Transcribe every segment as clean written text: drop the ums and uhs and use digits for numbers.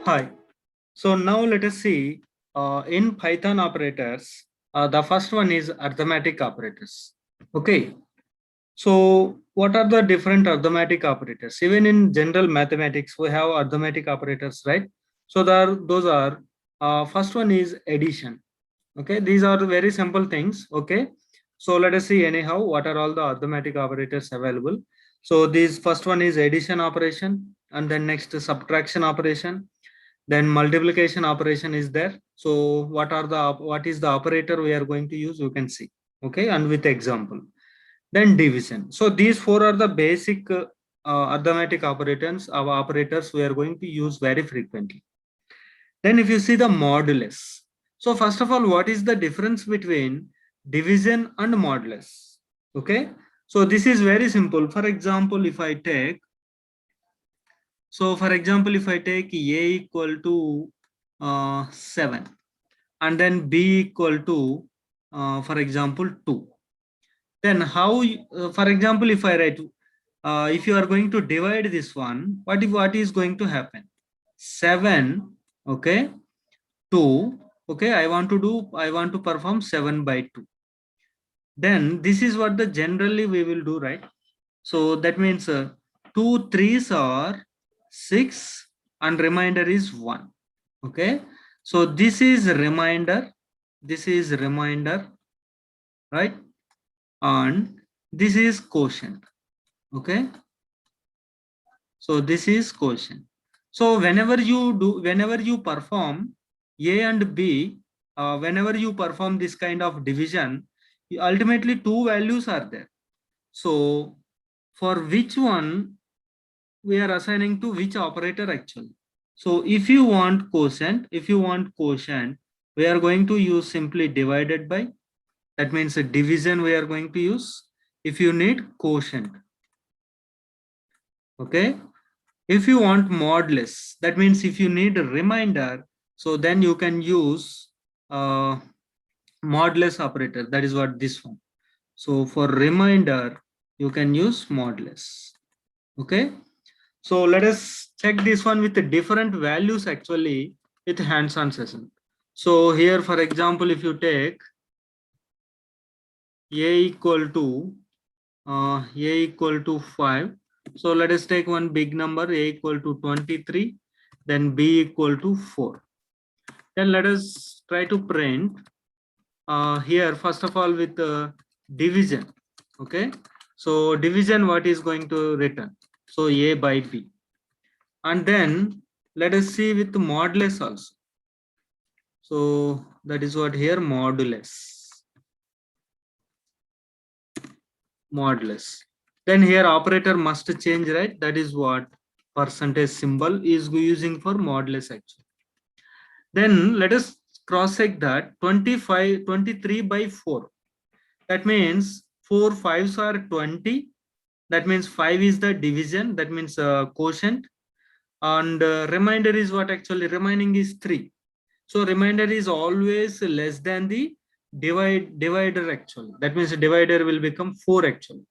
Hi. So now let us see in Python operators. The first one is arithmetic operators. Okay. So what are the different arithmetic operators? Even in general mathematics, we have arithmetic operators, right? So those are first one is addition. Okay. These are very simple things. Okay. So let us see anyhow what are all the arithmetic operators available. So this first one is addition operation, and then next subtraction operation, then multiplication operation is there. So what is the operator we are going to use, you can see. Okay, and with example, then division. So these four are the basic arithmetic operators we are going to use very frequently. Then if you see the modulus, so first of all, what is the difference between division and modulus? Okay, so this is very simple. For example, if I take, if I take a equal to 7, and then b equal to for example 2, then for example, if I write, if you are going to divide this one, what is going to happen? 7, okay, 2, okay, I want to perform 7 by 2. Then this is what the generally we will do, right? So that means 2 3s are 6 and remainder is 1. Okay, so this is reminder, right? And this is quotient. Okay, so this is quotient. So whenever you perform a and b, whenever you perform this kind of division, ultimately two values are there. So for which one we are assigning to which operator actually? So if you want quotient, we are going to use simply divided by. That means a division we are going to use. If you need quotient, okay. If you want modulus, that means if you need a remainder, so then you can use modulus operator. That is what this one. So for remainder, you can use modulus. Okay. So let us check this one with the different values actually with hands-on session. So here, for example, if you take a equal to 5. So let us take one big number, a equal to 23, then b equal to 4. Then let us try to print here first of all with division. Okay, so division, what is going to return? So a by b. And then let us see with modulus also. So that is what here modulus. Then here operator must change, right? That is what percentage symbol is using for modulus actually. Then let us cross check that 23 by 4. That means 4 5s are 20. That means 5 is the division. That means quotient. And remainder is what actually? Remaining is 3. So remainder is always less than the divider actually. That means the divider will become 4 actually.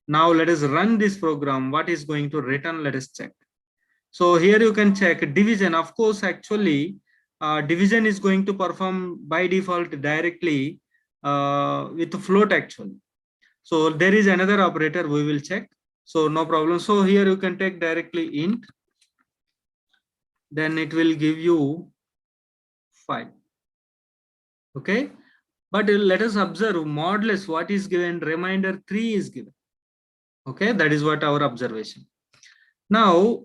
Now let us run this program. What is going to return? Let us check. So here you can check division. Of course, actually, division is going to perform by default directly with float actually. So there is another operator we will check. So no problem. So here you can take directly int. Then it will give you 5. Okay. But let us observe modulus. What is given? Remainder 3 is given. Okay. That is what our observation. Now,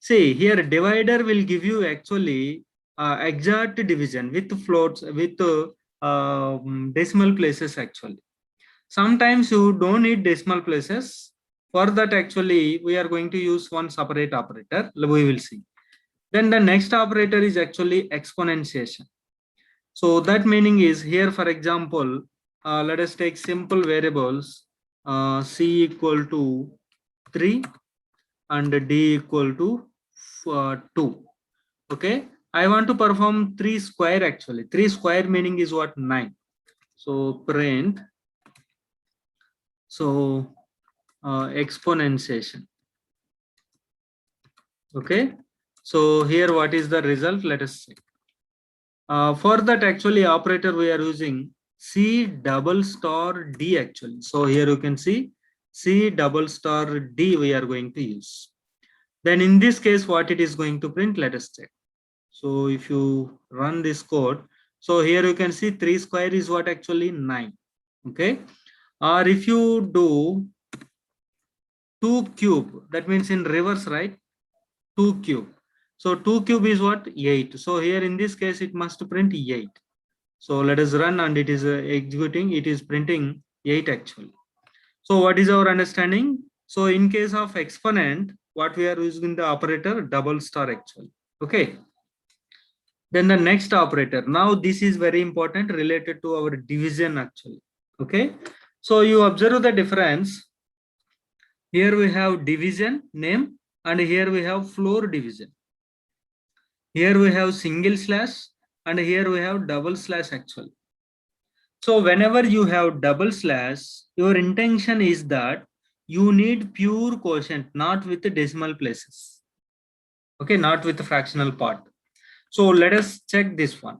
see here divider will give you actually exact division with floats, with decimal places actually. Sometimes you don't need decimal places. For that actually we are going to use one separate operator. We will see. Then the next operator is actually exponentiation. So that meaning is here, for example, let us take simple variables c equal to 3 and d equal to 2. Okay, I want to perform 3 square actually. 3 square meaning is what? 9. So print, so exponentiation. Okay, So here, what is the result? Let us see. For that actually operator we are using C double star D actually. So here you can see C double star D we are going to use. Then in this case, what it is going to print, let us check. So if you run this code, so here you can see 3 square is what actually 9. Okay. Or if you do 2 cube, that means in reverse, right? 2 cube. So 2 cube is what? 8. So here in this case, it must print 8. So let us run and it is executing, it is printing 8 actually. So what is our understanding? So in case of exponent, what we are using the operator double star actually. Okay. Then the next operator. Now this is very important related to our division actually. Okay. So you observe the difference. Here we have division name and here we have floor division. Here we have single slash and here we have double slash actually. So whenever you have double slash, your intention is that you need pure quotient, not with the decimal places. Okay, not with the fractional part. So let us check this one.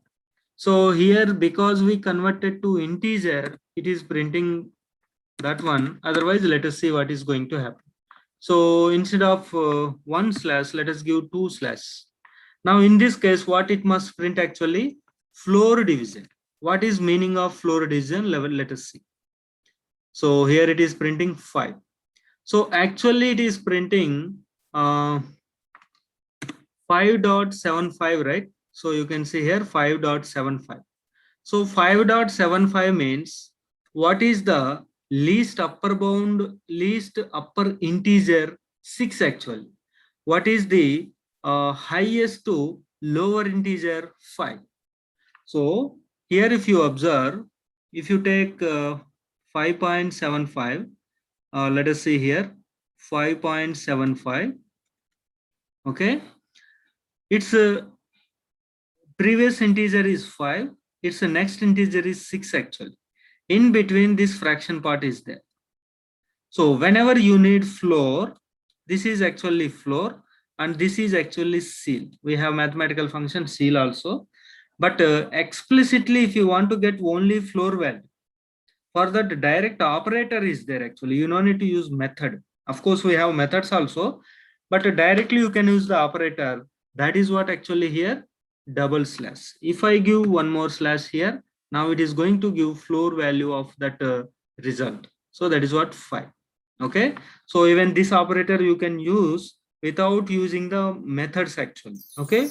So here, because we converted to integer, it is printing that one. Otherwise, let us see what is going to happen. So instead of 1 slash, let us give 2 slash. Now in this case, what it must print actually? Floor division. What is meaning of floor division? Let us see. So here it is printing 5. So actually it is printing 5.75, right? So you can see here 5.75. So 5.75 means what is the least upper bound, least upper integer? 6 actually. What is the highest to lower integer? 5. So here if you observe, if you take 5.75, let us see here 5.75. Okay, its previous integer is 5, its next integer is 6 actually. In between, this fraction part is there. So whenever you need floor, this is actually floor and this is actually ceil. We have mathematical function ceil also, but explicitly if you want to get only floor value, for that direct operator is there actually. You don't need to use method. Of course, we have methods also, but directly you can use the operator. That is what actually here double slash. If I give one more slash here, now it is going to give floor value of that result. So that is what 5. Okay. So even this operator you can use without using the methods actually. Okay.